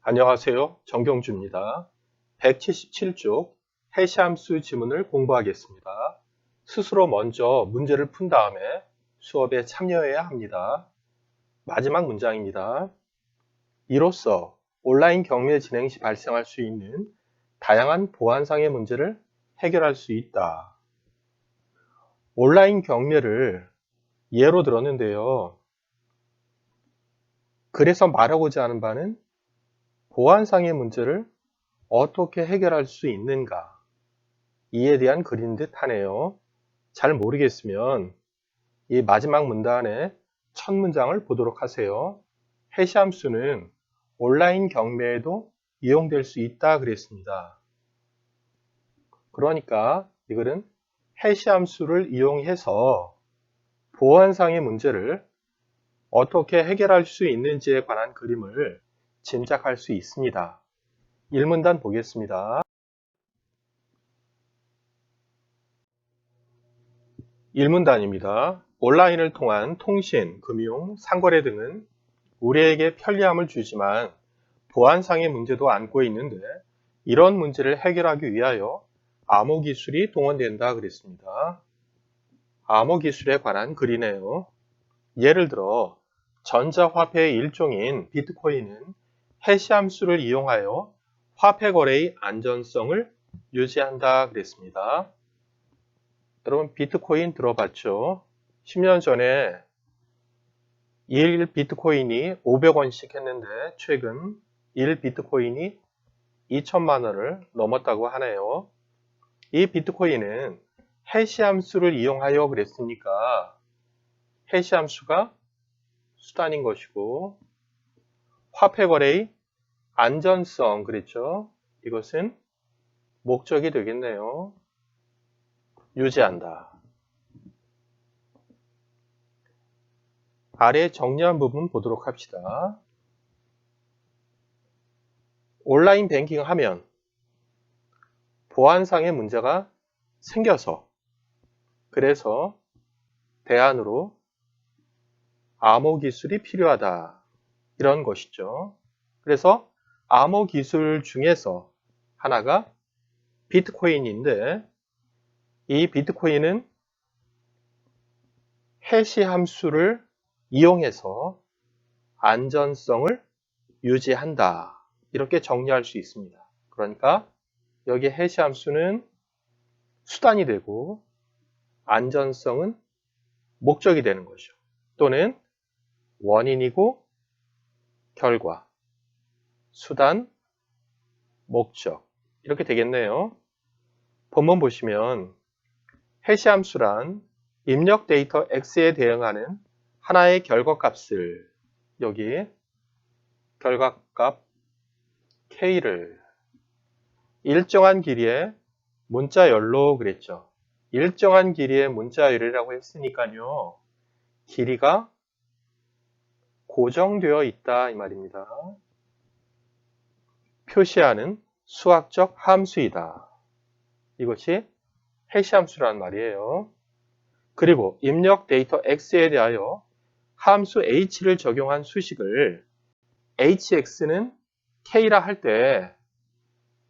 안녕하세요. 정경주입니다. 177쪽 해시함수 지문을 공부하겠습니다. 스스로 먼저 문제를 푼 다음에 수업에 참여해야 합니다. 마지막 문장입니다. 이로써 온라인 경매 진행 시 발생할 수 있는 다양한 보안상의 문제를 해결할 수 있다. 온라인 경매를 예로 들었는데요. 그래서 말하고자 하는 바는 보안상의 문제를 어떻게 해결할 수 있는가? 이에 대한 글인 듯 하네요. 잘 모르겠으면 이 마지막 문단의 첫 문장을 보도록 하세요. 해시함수는 온라인 경매에도 이용될 수 있다 그랬습니다. 그러니까 이 글은 해시함수를 이용해서 보안상의 문제를 어떻게 해결할 수 있는지에 관한 그림을 짐작할 수 있습니다. 1문단 보겠습니다. 1문단입니다. 온라인을 통한 통신, 금융, 상거래 등은 우리에게 편리함을 주지만 보안상의 문제도 안고 있는데 이런 문제를 해결하기 위하여 암호 기술이 동원된다 그랬습니다. 암호 기술에 관한 글이네요. 예를 들어 전자화폐의 일종인 비트코인은 해시함수를 이용하여 화폐 거래의 안전성을 유지한다 그랬습니다. 여러분 비트코인 들어봤죠? 10년 전에 1 비트코인이 500원씩 했는데 최근 1 비트코인이 2천만 원을 넘었다고 하네요. 이 비트코인은 해시함수를 이용하여 그랬으니까 해시함수가 수단인 것이고 화폐 거래의 안전성 그랬죠? 이것은 목적이 되겠네요. 유지한다. 아래 정리한 부분 보도록 합시다. 온라인 뱅킹 하면 보안상의 문제가 생겨서 그래서 대안으로 암호 기술이 필요하다. 이런 것이죠. 그래서 암호 기술 중에서 하나가 비트코인인데 이 비트코인은 해시 함수를 이용해서 안전성을 유지한다. 이렇게 정리할 수 있습니다. 그러니까 여기 해시 함수는 수단이 되고 안전성은 목적이 되는 거죠. 또는 원인이고 결과, 수단, 목적 이렇게 되겠네요. 본문 보시면 해시함수란 입력 데이터 X에 대응하는 하나의 결과값을 여기 결과값 K를 일정한 길이의 문자열로 그랬죠. 일정한 길이의 문자열이라고 했으니까요. 길이가 고정되어 있다 이 말입니다. 표시하는 수학적 함수이다. 이것이 해시함수란 말이에요. 그리고 입력 데이터 X에 대하여 함수 H를 적용한 수식을 HX는 K라 할 때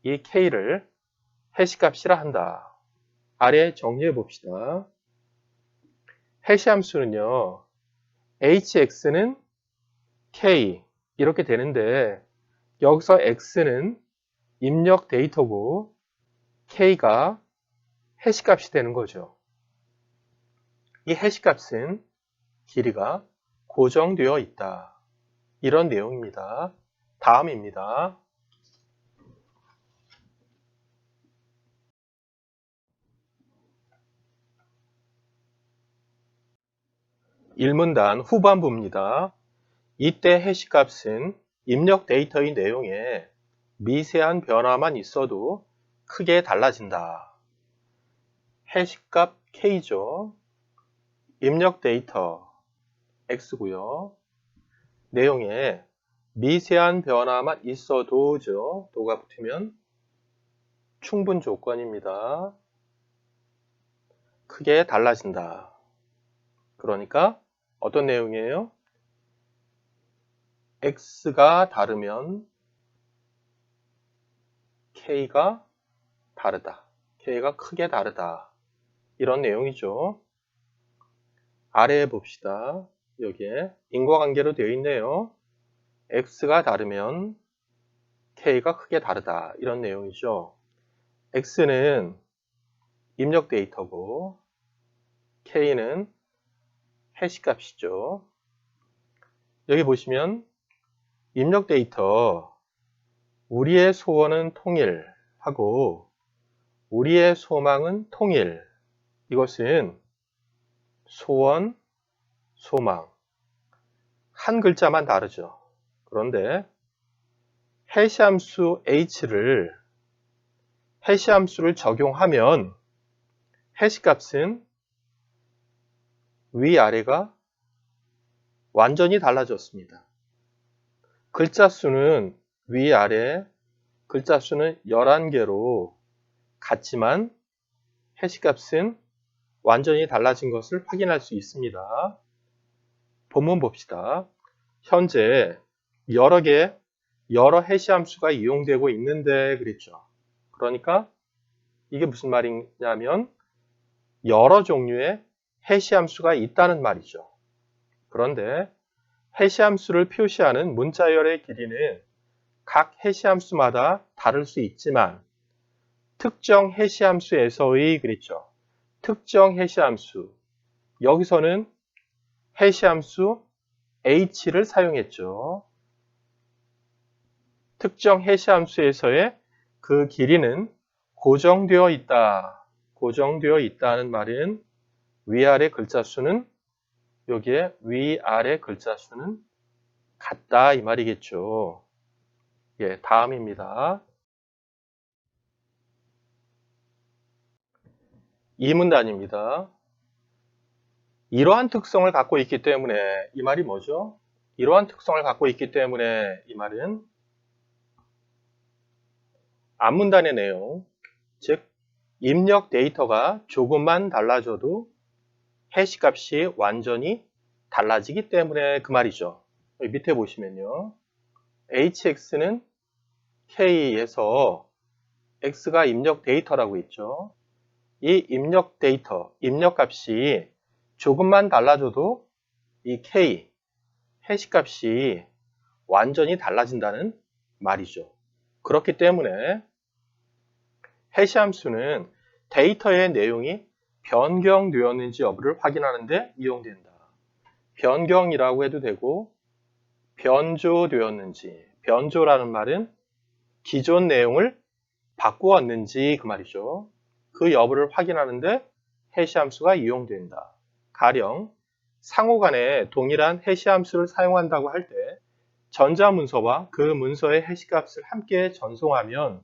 이 K를 해시값이라 한다. 아래 정리해 봅시다. 해시함수는요. HX는 K 이렇게 되는데 여기서 X는 입력 데이터고 K가 해시값이 되는 거죠. 이 해시값은 길이가 고정되어 있다. 이런 내용입니다. 다음입니다. 1문단 후반부입니다. 이때 해시값은 입력 데이터의 내용에 미세한 변화만 있어도 크게 달라진다. 해시값 K죠. 입력 데이터 X고요. 내용에 미세한 변화만 있어도죠. 도가 붙으면 충분 조건입니다. 크게 달라진다. 그러니까 어떤 내용이에요? X가 다르면 K가 다르다. K가 크게 다르다. 이런 내용이죠. 아래에 봅시다. 여기에 인과관계로 되어 있네요. X가 다르면 K가 크게 다르다. 이런 내용이죠. X는 입력 데이터고 K는 해시값이죠. 여기 보시면 입력 데이터 우리의 소원은 통일하고 우리의 소망은 통일. 이것은 소원, 소망. 한 글자만 다르죠. 그런데 해시함수 해시함수를 적용하면 해시값은 위아래가 완전히 달라졌습니다. 글자 수는 위아래 글자 수는 11개로 같지만 해시값은 완전히 달라진 것을 확인할 수 있습니다. 본문 봅시다. 현재 여러 해시함수가 이용되고 있는데 그랬죠. 그러니까 이게 무슨 말이냐면 여러 종류의 해시함수가 있다는 말이죠. 그런데 해시함수를 표시하는 문자열의 길이는 각 해시함수마다 다를 수 있지만 특정 해시함수에서의 그랬죠. 특정 해시함수. 여기서는 해시함수 h를 사용했죠. 특정 해시함수에서의 그 길이는 고정되어 있다. 고정되어 있다는 말은 위아래 글자 수는 여기에 위아래 글자 수는 같다 이 말이겠죠. 예, 다음입니다. 이 문단입니다. 이러한 특성을 갖고 있기 때문에 이 말이 뭐죠? 이러한 특성을 갖고 있기 때문에 이 말은 앞문단의 내용, 즉 입력 데이터가 조금만 달라져도 해시값이 완전히 달라지기 때문에 그 말이죠. 여기 밑에 보시면요. hx는 k에서 x가 입력 데이터라고 있죠. 이 입력 데이터, 입력값이 조금만 달라져도 이 k, 해시값이 완전히 달라진다는 말이죠. 그렇기 때문에 해시함수는 데이터의 내용이 변경되었는지 여부를 확인하는 데 이용된다. 변경이라고 해도 되고 변조되었는지, 변조라는 말은 기존 내용을 바꾸었는지 그 말이죠. 그 여부를 확인하는데 해시함수가 이용된다. 가령 상호간에 동일한 해시함수를 사용한다고 할 때 전자문서와 그 문서의 해시값을 함께 전송하면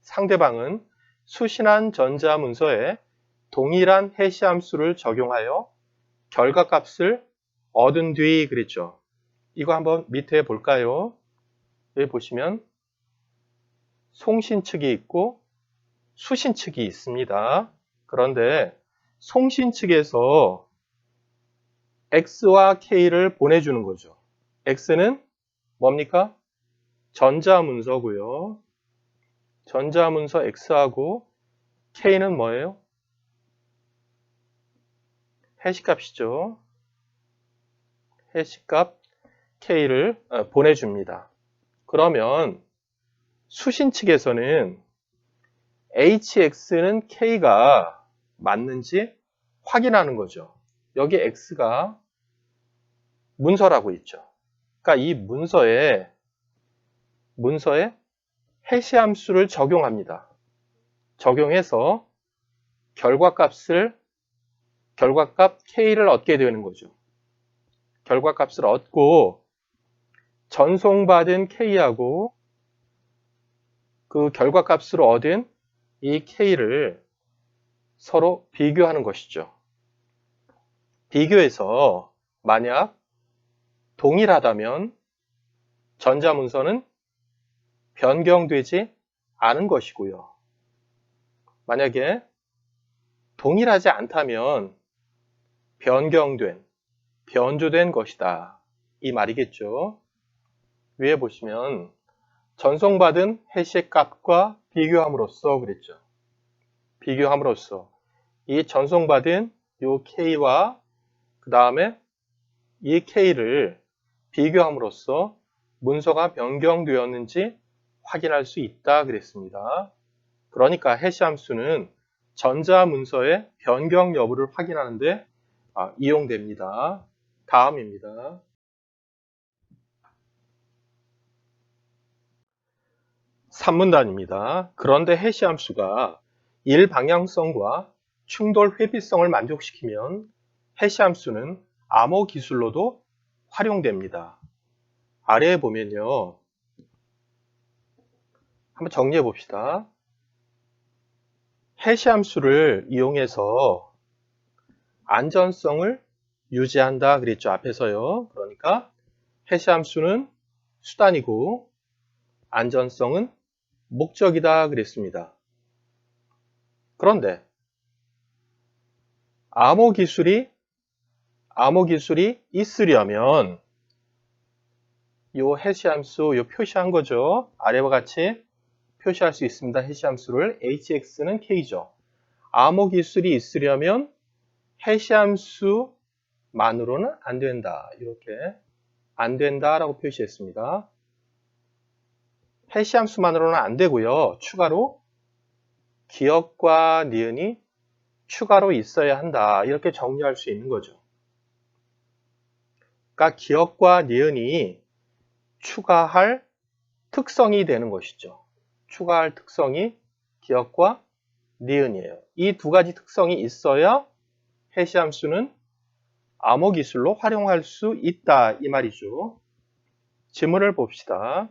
상대방은 수신한 전자문서에 동일한 해시함수를 적용하여 결과값을 얻은 뒤 그랬죠. 이거 한번 밑에 볼까요? 여기 보시면 송신 측이 있고 수신 측이 있습니다. 그런데 송신 측에서 X와 K를 보내주는 거죠. X는 뭡니까? 전자문서고요. 전자문서 X하고 K는 뭐예요? 해시값이죠. 해시값 K를 보내줍니다. 그러면 수신 측에서는 HX는 K가 맞는지 확인하는 거죠. 여기 X가 문서라고 있죠. 그러니까 이 문서에 해시함수를 적용합니다. 적용해서 결과값 K를 얻게 되는 거죠. 결과값을 얻고 전송받은 K하고 그 결과값으로 얻은 이 K를 서로 비교하는 것이죠. 비교해서 만약 동일하다면 전자문서는 변경되지 않은 것이고요. 만약에 동일하지 않다면 변조된 것이다. 이 말이겠죠. 위에 보시면 전송받은 해시의 값과 비교함으로써 그랬죠. 비교함으로써 이 전송받은 요 K와 그 다음에 이 K를 비교함으로써 문서가 변경되었는지 확인할 수 있다 그랬습니다. 그러니까 해시 함수는 전자문서의 변경 여부를 확인하는 데 이용됩니다. 다음입니다. 산문단입니다. 그런데 해시 함수가 일방향성과 충돌 회피성을 만족시키면 해시 함수는 암호 기술로도 활용됩니다. 아래에 보면요. 한번 정리해 봅시다. 해시 함수를 이용해서 안전성을 유지한다 그랬죠. 앞에서요. 그러니까 해시 함수는 수단이고 안전성은 목적이다 그랬습니다. 그런데 암호 기술이 있으려면 요 해시 함수 요 표시한 거죠. 아래와 같이 표시할 수 있습니다. 해시 함수를 hx는 k죠. 암호 기술이 있으려면 해시 함수만으로는 안 된다. 이렇게 안 된다라고 표시했습니다. 해시 함수만으로는 안 되고요. 추가로 기억과 니은이 추가로 있어야 한다. 이렇게 정리할 수 있는 거죠. 그러니까 기억과 니은이 추가할 특성이 되는 것이죠. 추가할 특성이 기억과 니은이에요. 이 두 가지 특성이 있어야 해시 함수는 암호 기술로 활용할 수 있다. 이 말이죠. 지문을 봅시다.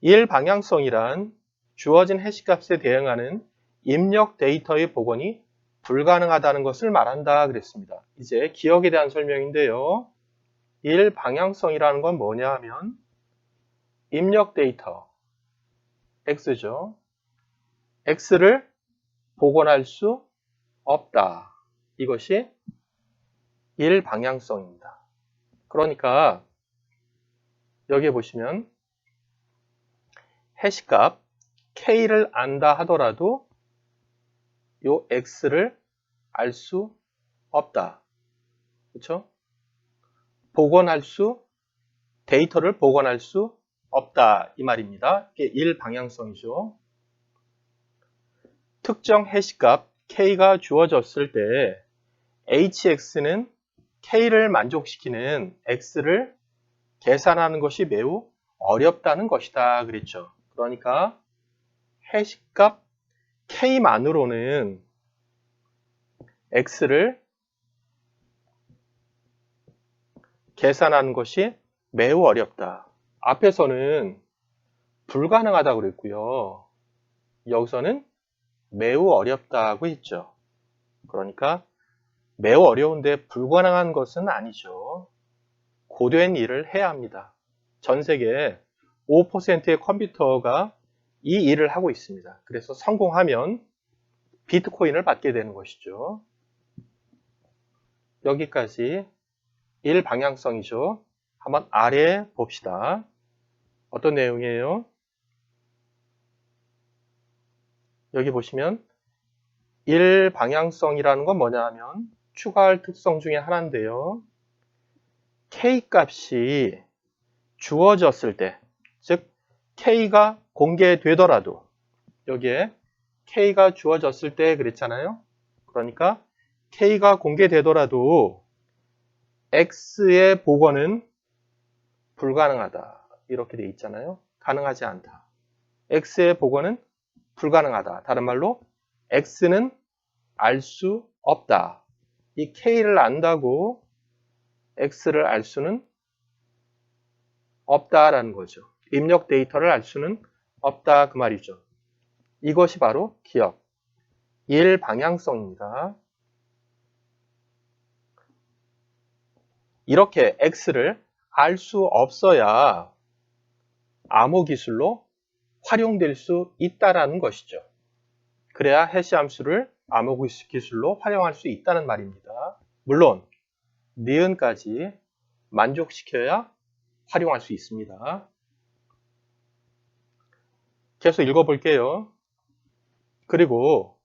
일방향성이란 주어진 해시값에 대응하는 입력 데이터의 복원이 불가능하다는 것을 말한다 그랬습니다. 이제 기억에 대한 설명인데요. 일방향성이라는 건 뭐냐 하면 입력 데이터 X죠. X를 복원할 수 없다. 이것이 일방향성입니다. 그러니까 여기에 보시면 해시값 K를 안다 하더라도 요 X를 알 수 없다. 그렇죠? 데이터를 복원할 수 없다. 이 말입니다. 이게 일방향성이죠. 특정 해시값 K가 주어졌을 때 HX는 K를 만족시키는 X를 계산하는 것이 매우 어렵다는 것이다. 그랬죠. 그러니까 해시값 K만으로는 X를 계산하는 것이 매우 어렵다. 앞에서는 불가능하다고 그랬고요. 여기서는 매우 어렵다고 했죠. 그러니까 매우 어려운데 불가능한 것은 아니죠. 고된 일을 해야 합니다. 전 세계 5%의 컴퓨터가 이 일을 하고 있습니다. 그래서 성공하면 비트코인을 받게 되는 것이죠. 여기까지 일방향성이죠. 한번 아래 봅시다. 어떤 내용이에요? 여기 보시면 일방향성이라는 건 뭐냐 하면 추가할 특성 중에 하나인데요. K값이 주어졌을 때, 즉 K가 공개되더라도 여기에 K가 주어졌을 때 그랬잖아요. 그러니까 K가 공개되더라도 X의 복원은 불가능하다. 이렇게 돼 있잖아요. 가능하지 않다. X의 복원은 불가능하다. 다른 말로 X는 알 수 없다. 이 K를 안다고 X를 알 수는 없다라는 거죠. 입력 데이터를 알 수는 없다 그 말이죠. 이것이 바로 기억, 일방향성입니다. 이렇게 X를 알 수 없어야 암호 기술로 활용될 수 있다라는 것이죠. 그래야 해시 함수를 암호 기술로 활용할 수 있다는 말입니다. 물론 니은까지 만족시켜야 활용할 수 있습니다. 계속 읽어볼게요. 그리고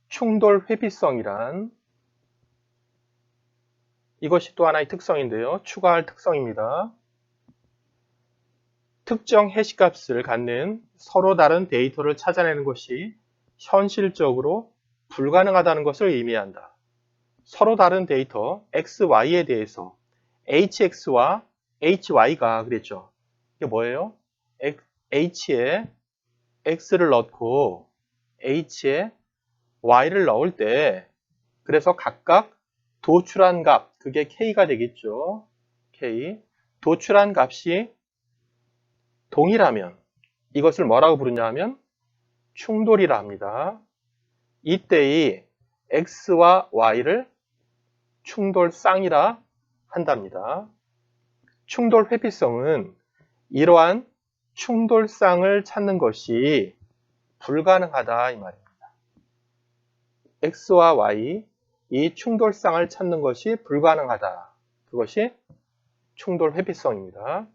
충돌 회피성이란 이것이 또 하나의 특성인데요. 추가할 특성입니다. 특정 해시값을 갖는 서로 다른 데이터를 찾아내는 것이 현실적으로 불가능하다는 것을 의미한다. 서로 다른 데이터 x, y에 대해서 hx와 hy가 그랬죠. 이게 뭐예요? h에 x를 넣고 h에 y를 넣을 때 그래서 각각 도출한 값, 그게 k가 되겠죠. k. 도출한 값이 동일하면 이것을 뭐라고 부르냐 하면 충돌이라 합니다. 이때의 x와 y를 충돌쌍이라 한답니다. 충돌 회피성은 이러한 충돌쌍을 찾는 것이 불가능하다 이 말입니다. x와 y 이 충돌쌍을 찾는 것이 불가능하다. 그것이 충돌 회피성입니다.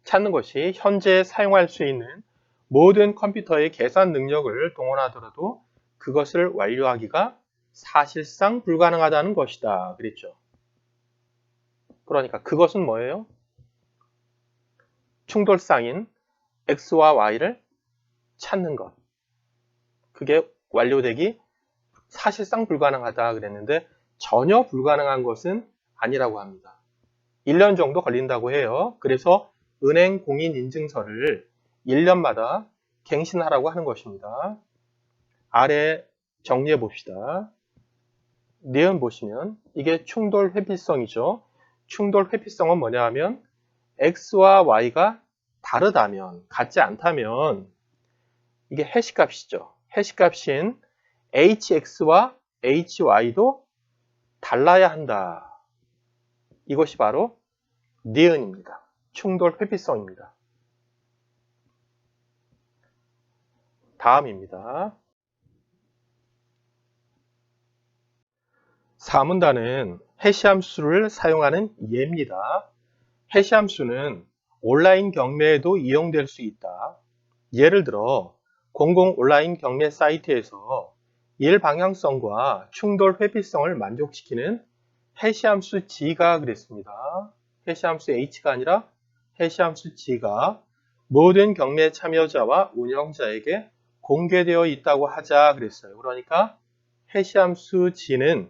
찾는 것이 현재 사용할 수 있는 모든 컴퓨터의 계산 능력을 동원하더라도 그것을 완료하기가 사실상 불가능하다는 것이다. 그랬죠. 그러니까 그것은 뭐예요? 충돌쌍인 x와 y를 찾는 것. 그게 완료되기 사실상 불가능하다 그랬는데 전혀 불가능한 것은 아니라고 합니다. 1년 정도 걸린다고 해요. 그래서 은행 공인인증서를 1년마다 갱신하라고 하는 것입니다. 아래 정리해 봅시다. 니은 보시면 이게 충돌 회피성이죠. 충돌 회피성은 뭐냐 하면 x와 y가 다르다면, 같지 않다면 이게 해시값이죠. 해시값인 hx와 hy도 달라야 한다. 이것이 바로 니은입니다. 충돌 회피성입니다. 다음입니다. 사문단은 해시함수를 사용하는 예입니다. 해시함수는 온라인 경매에도 이용될 수 있다. 예를 들어 공공 온라인 경매 사이트에서 일방향성과 충돌 회피성을 만족시키는 해시함수 G가 그랬습니다. 해시함수 H가 아니라 해시함수 G가 모든 경매 참여자와 운영자에게 공개되어 있다고 하자 그랬어요. 그러니까 해시함수 G는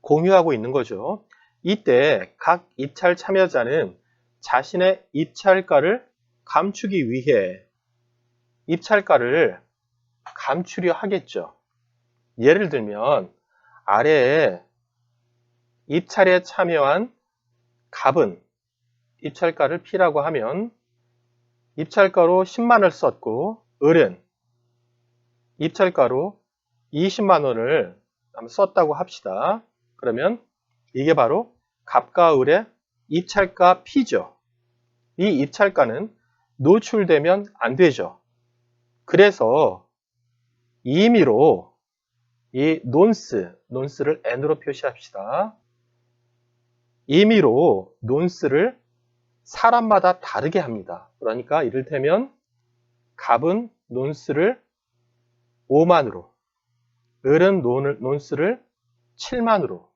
공유하고 있는 거죠. 이때 각 입찰 참여자는 자신의 입찰가를 감추기 위해 입찰가를 감추려 하겠죠. 예를 들면 아래에 입찰에 참여한 갑은 입찰가를 P라고 하면 입찰가로 10만원을 썼고 을은 입찰가로 20만원을 썼다고 합시다. 그러면 이게 바로 갑과 을의 입찰가 P죠. 이 입찰가는 노출되면 안 되죠. 그래서 임의로 이 논스를 n으로 표시합시다. 임의로 논스를 사람마다 다르게 합니다. 그러니까 이를테면 갑은 논스를 5만으로, 을은 논스를 7만으로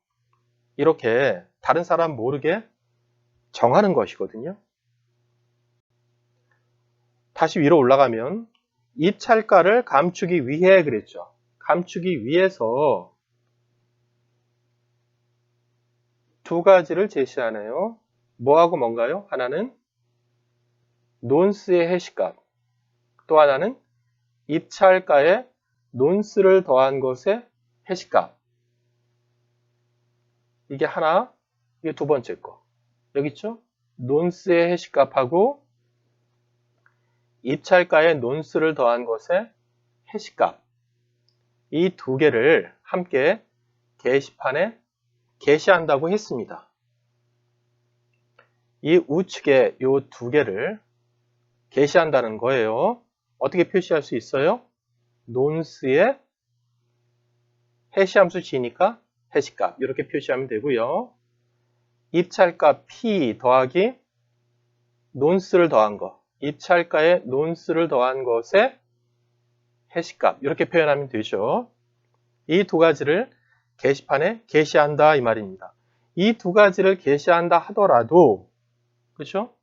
이렇게 다른 사람 모르게 정하는 것이거든요. 다시 위로 올라가면 입찰가를 감추기 위해 그랬죠. 감추기 위해서 두 가지를 제시하네요. 뭐하고 뭔가요? 하나는 논스의 해시값, 또 하나는 입찰가에 논스를 더한 것의 해시값. 이게 하나, 이게 두 번째 거. 여기 있죠? 논스의 해시값하고 입찰가에 논스를 더한 것의 해시값. 이 두 개를 함께 게시판에 게시한다고 했습니다. 이 우측에 이 두 개를 게시한다는 거예요. 어떻게 표시할 수 있어요? 논스의 해시함수 G니까 해시값 이렇게 표시하면 되고요. 입찰가 P 더하기 논스를 더한 거. 입찰가에 논스를 더한 것의 해시값 이렇게 표현하면 되죠. 이 두 가지를 게시판에 게시한다 이 말입니다. 이 두 가지를 게시한다 하더라도 그렇죠?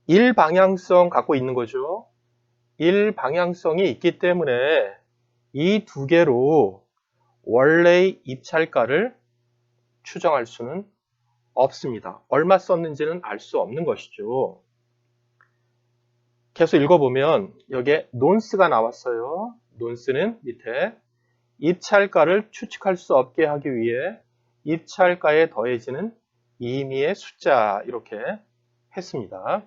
일방향성 갖고 있는 거죠. 일방향성이 있기 때문에 이 두 개로 원래의 입찰가를 추정할 수는 없습니다. 얼마 썼는지는 알 수 없는 것이죠. 계속 읽어보면 여기에 논스가 나왔어요. 논스는 밑에 입찰가를 추측할 수 없게 하기 위해 입찰가에 더해지는 임의의 숫자 이렇게 했습니다.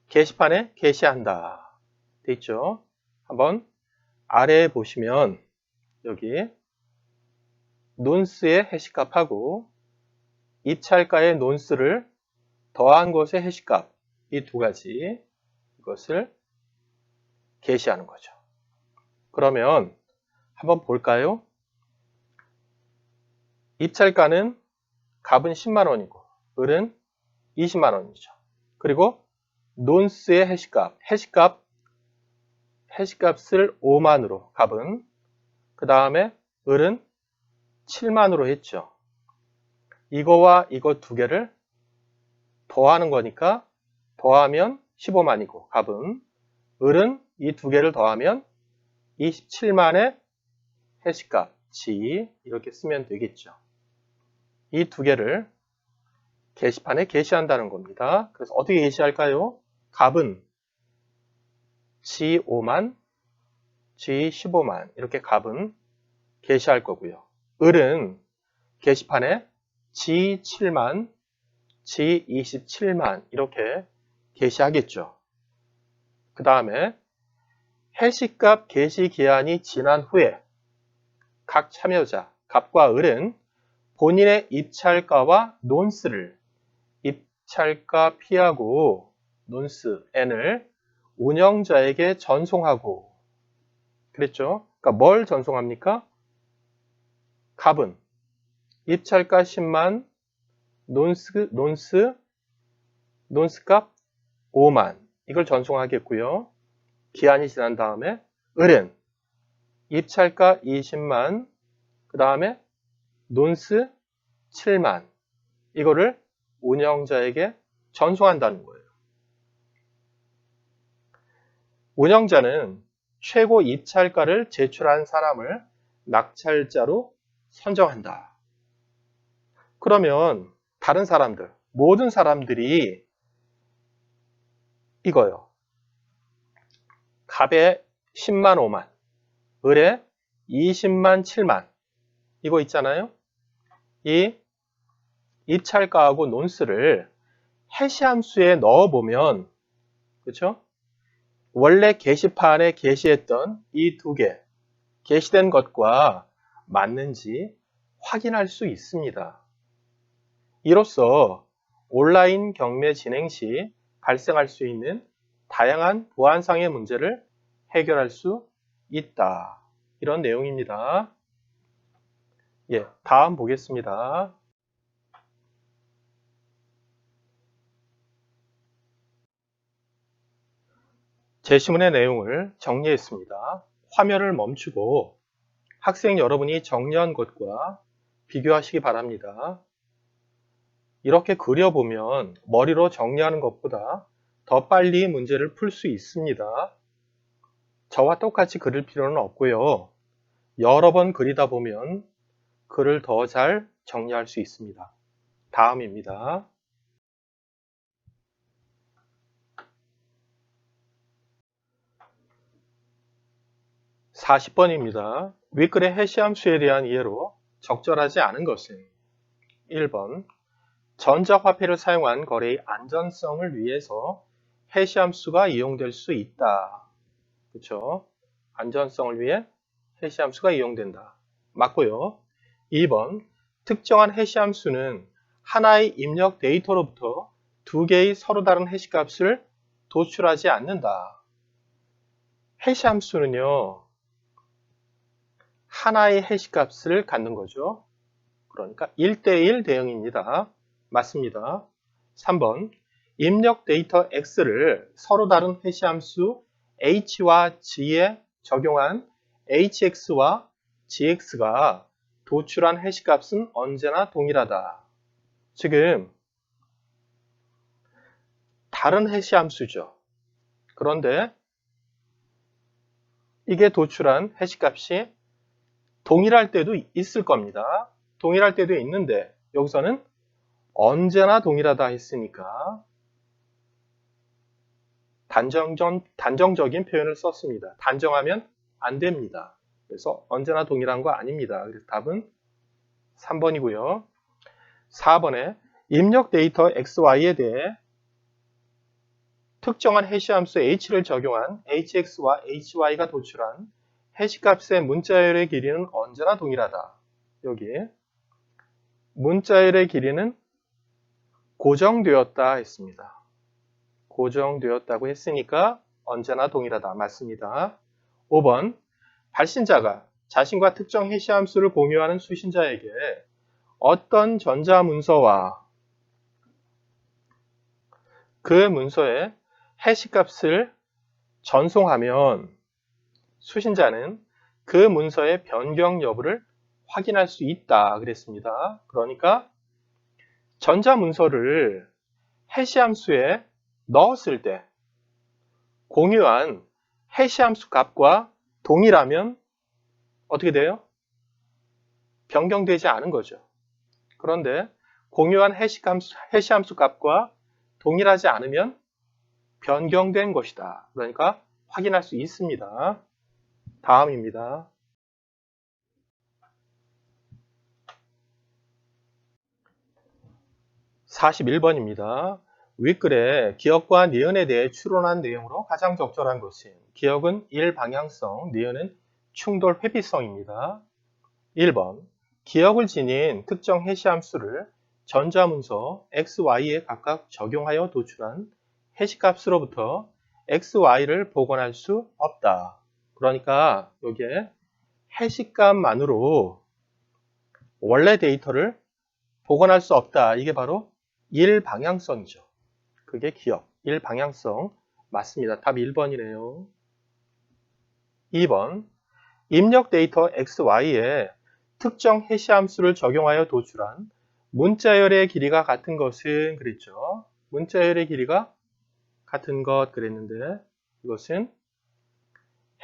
게시판에 게시한다 돼 있죠. 한번 아래에 보시면 여기 논스의 해시값하고 입찰가의 논스를 더한 것의 해시값 이 두 가지 이것을 게시하는 거죠. 그러면 한번 볼까요? 입찰가는 값은 10만원이고 을은 20만원이죠. 그리고 논스의 해시값을 5만으로 값은 그 다음에 을은 7만으로 했죠. 이거와 이거 두 개를 더하는 거니까 더하면 15만이고 값은 을은 이 두 개를 더하면 27만의 해시값 G 이렇게 쓰면 되겠죠. 이 두 개를 게시판에 게시한다는 겁니다. 그래서 어떻게 게시할까요? 값은 G5만, G15만 이렇게 값은 게시할 거고요. 을은 게시판에 G7만, G27만 이렇게 게시하겠죠. 그 다음에 해시값 게시 기한이 지난 후에 각 참여자, 값과 을은 본인의 입찰가와 논스를 입찰가 P하고 논스 N을 운영자에게 전송하고 그랬죠? 그러니까 뭘 전송합니까? 값은 입찰가 10만, 논스값 5만 이걸 전송하겠고요. 기한이 지난 다음에 을은 입찰가 20만 그 다음에 논스 7만 이거를 운영자에게 전송한다는 거예요. 운영자는 최고 입찰가를 제출한 사람을 낙찰자로 선정한다. 그러면 다른 사람들, 모든 사람들이 이거요. 값에 10만 5만, 을에 20만 7만 이거 있잖아요. 이 입찰가하고 논스를 해시함수에 넣어보면 그렇죠? 원래 게시판에 게시했던 이 두 개 게시된 것과 맞는지 확인할 수 있습니다. 이로써 온라인 경매 진행 시 발생할 수 있는 다양한 보안상의 문제를 해결할 수 있다. 이런 내용입니다. 예, 다음 보겠습니다. 제시문의 내용을 정리했습니다. 화면을 멈추고 학생 여러분이 정리한 것과 비교하시기 바랍니다. 이렇게 그려보면 머리로 정리하는 것보다 더 빨리 문제를 풀 수 있습니다. 저와 똑같이 그릴 필요는 없고요. 여러 번 그리다 보면 글을 더 잘 정리할 수 있습니다. 다음입니다. 40번입니다. 윗글의 해시함수에 대한 이해로 적절하지 않은 것은 1번 전자화폐를 사용한 거래의 안전성을 위해서 해시함수가 이용될 수 있다. 그렇죠? 안전성을 위해 해시함수가 이용된다. 맞고요. 2번 특정한 해시함수는 하나의 입력 데이터로부터 두 개의 서로 다른 해시값을 도출하지 않는다. 해시함수는요. 하나의 해시값을 갖는 거죠. 그러니까 1대1 대응입니다. 맞습니다. 3번 입력 데이터 x를 서로 다른 해시함수 h와 g에 적용한 hx와 gx가 도출한 해시값은 언제나 동일하다. 지금 다른 해시함수죠. 그런데 이게 도출한 해시값이 동일할 때도 있을 겁니다. 동일할 때도 있는데 여기서는 언제나 동일하다 했으니까 단정적인 표현을 썼습니다. 단정하면 안 됩니다. 그래서 언제나 동일한 거 아닙니다. 그래서 답은 3번이고요. 4번에 입력 데이터 XY에 대해 특정한 해시함수 h를 적용한 hx와 hy가 도출한 해시값의 문자열의 길이는 언제나 동일하다. 여기 문자열의 길이는 고정되었다 했습니다. 고정되었다고 했으니까 언제나 동일하다. 맞습니다. 5번 발신자가 자신과 특정 해시함수를 공유하는 수신자에게 어떤 전자문서와 그 문서의 해시값을 전송하면 수신자는 그 문서의 변경 여부를 확인할 수 있다 그랬습니다. 그러니까 전자문서를 해시함수에 넣었을 때 공유한 해시함수 값과 동일하면 어떻게 돼요? 변경되지 않은 거죠. 그런데 공유한 해시함수 값과 동일하지 않으면 변경된 것이다. 그러니까 확인할 수 있습니다. 다음입니다. 41번입니다. 윗글에 기억과 니은에 대해 추론한 내용으로 가장 적절한 것은 기억은 일방향성, 니은은 충돌 회피성입니다. 1번 기억을 지닌 특정 해시함수를 전자문서 XY에 각각 적용하여 도출한 해시값으로부터 XY를 복원할 수 없다. 그러니까 여기에 해시값만으로 원래 데이터를 복원할 수 없다. 이게 바로 일방향성이죠. 그게 기억, 일방향성 맞습니다. 답 1번이네요. 2번 입력 데이터 XY에 특정 해시함수를 적용하여 도출한 문자열의 길이가 같은 것은 그랬죠. 문자열의 길이가 같은 것 그랬는데 이것은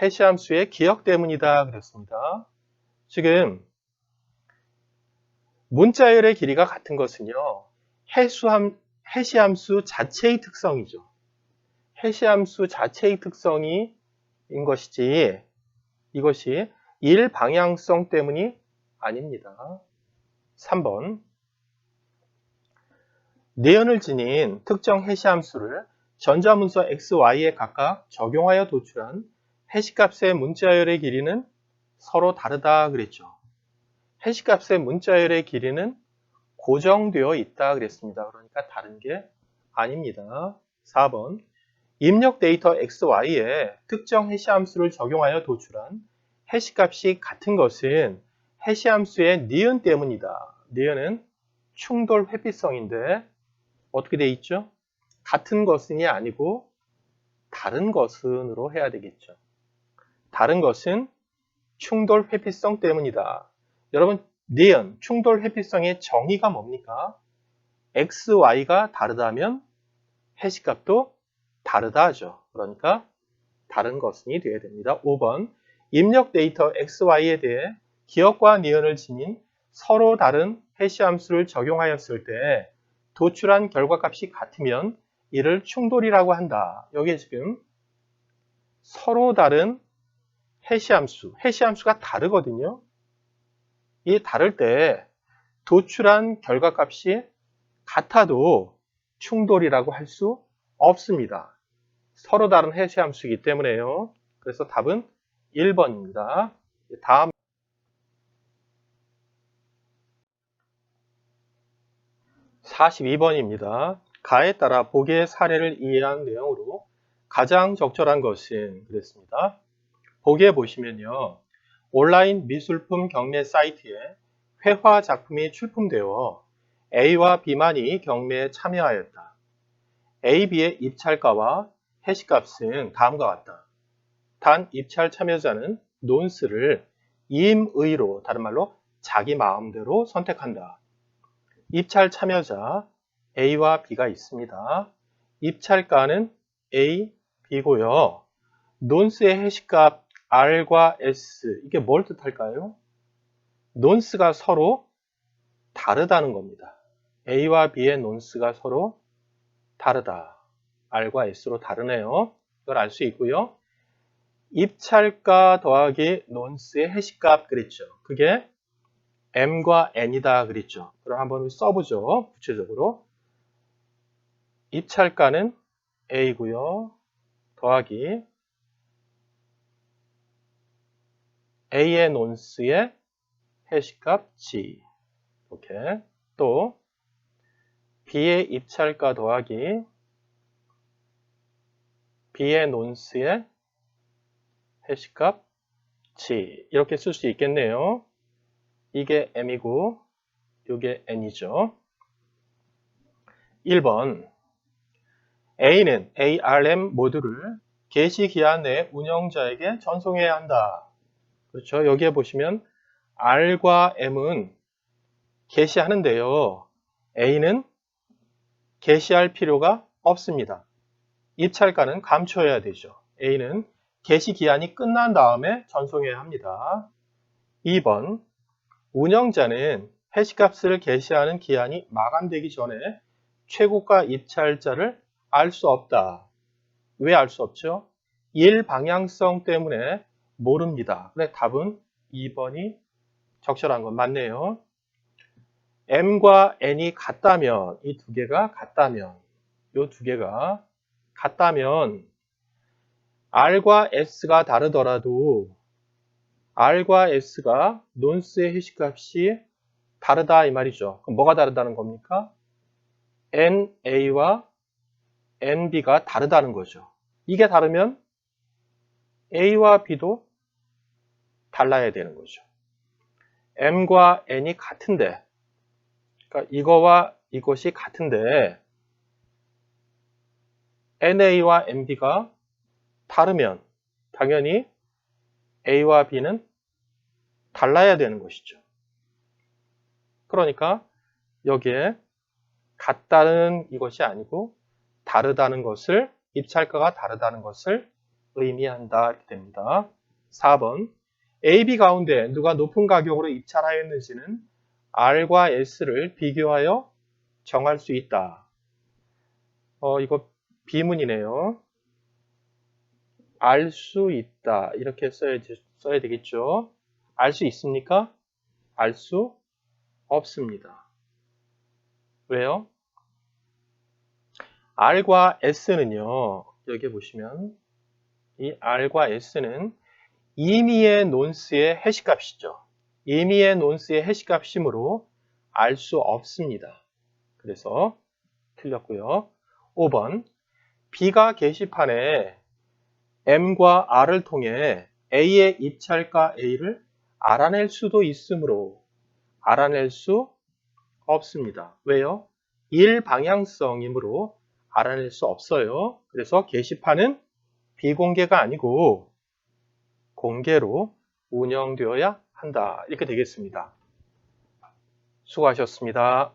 해시함수의 기억 때문이다 그랬습니다. 지금 문자열의 길이가 같은 것은요. 해시함수 자체의 특성이죠. 해시함수 자체의 특성인 것이지 이것이 일방향성 때문이 아닙니다. 3번 내연을 지닌 특정 해시함수를 전자문서 XY에 각각 적용하여 도출한 해시값의 문자열의 길이는 서로 다르다 그랬죠. 해시값의 문자열의 길이는 고정되어 있다 그랬습니다. 그러니까 다른 게 아닙니다. 4번 입력 데이터 XY에 특정 해시함수를 적용하여 도출한 해시값이 같은 것은 해시함수의 니은 때문이다. 니은은 충돌 회피성인데 어떻게 돼 있죠? 같은 것은이 아니고 다른 것은으로 해야 되겠죠. 다른 것은 충돌 회피성 때문이다. 여러분 니은, 충돌 회피성의 정의가 뭡니까? XY가 다르다면 해시값도 다르다 하죠. 그러니까 다른 것은이 되어야 됩니다. 5번 입력 데이터 XY에 대해 기억과 니은을 지닌 서로 다른 해시함수를 적용하였을 때 도출한 결과값이 같으면 이를 충돌이라고 한다. 여기에 지금 서로 다른 해시함수가 다르거든요. 이 다를 때 도출한 결과값이 같아도 충돌이라고 할 수 없습니다. 서로 다른 해시함수이기 때문에요. 그래서 답은 1번입니다. 다음 42번입니다. 가에 따라 보기의 사례를 이해한 내용으로 가장 적절한 것은 그랬습니다. 보기에 보시면요. 온라인 미술품 경매 사이트에 회화 작품이 출품되어 A와 B만이 경매에 참여하였다. A, B의 입찰가와 해시값은 다음과 같다. 단 입찰 참여자는 논스를 임의로, 다른 말로 자기 마음대로 선택한다. 입찰 참여자 A와 B가 있습니다. 입찰가는 A, B고요. 논스의 해시값 R과 S, 이게 뭘 뜻할까요? 논스가 서로 다르다는 겁니다. A와 B의 논스가 서로 다르다. R과 S로 다르네요. 이걸 알 수 있고요. 입찰가 더하기 논스의 해시값 그랬죠. 그게 M과 N이다 그랬죠. 그럼 한번 써보죠. 구체적으로. 입찰가는 A고요. 더하기 A의 논스의 해시값 G. 이렇게. 또 B의 입찰가 더하기 B의 논스의 해시값 G. 이렇게 쓸 수 있겠네요. 이게 M이고 이게 N이죠. 1번. A는 ARM 모듈을 개시 기한 내에 운영자에게 전송해야 한다. 그렇죠. 여기에 보시면 R과 M은 개시하는데요. A는 개시할 필요가 없습니다. 입찰가는 감춰야 되죠. A는 개시 기한이 끝난 다음에 전송해야 합니다. 2번. 운영자는 해시값을 개시하는 기한이 마감되기 전에 최고가 입찰자를 알 수 없다. 왜 알 수 없죠? 일 방향성 때문에 모릅니다. 그래, 답은 2번이 적절한 건 맞네요. M과 N이 같다면, 이 두 개가 같다면, 이 두 개가 같다면 R과 S가 다르더라도 R과 S가 논스의 해시값이 다르다 이 말이죠. 그럼 뭐가 다르다는 겁니까? NA와 NB가 다르다는 거죠. 이게 다르면 A와 B도 달라야 되는 거죠. M과 N이 같은데, 그러니까 이거와 이것이 같은데 NA와 NB가 다르면 당연히 A와 B는 달라야 되는 것이죠. 그러니까 여기에 같다는 이것이 아니고 다르다는 것을, 입찰가가 다르다는 것을 의미한다 이렇게 됩니다. 4번. A, B 가운데 누가 높은 가격으로 입찰하였는지는 R과 S를 비교하여 정할 수 있다. 이거 비문이네요. 알 수 있다. 이렇게 써야 되겠죠. 알 수 있습니까? 알 수 없습니다. 왜요? R과 S는요. 여기 보시면 이 R과 S는 임의의 논스의 해시값이죠. 임의의 논스의 해시값이므로 알 수 없습니다. 그래서 틀렸고요. 5번. B가 게시판에 M과 R을 통해 A의 입찰가 A를 알아낼 수도 있으므로 알아낼 수 없습니다. 왜요? 일방향성이므로 알아낼 수 없어요. 그래서 게시판은 비공개가 아니고 공개로 운영되어야 한다. 이렇게 되겠습니다. 수고하셨습니다.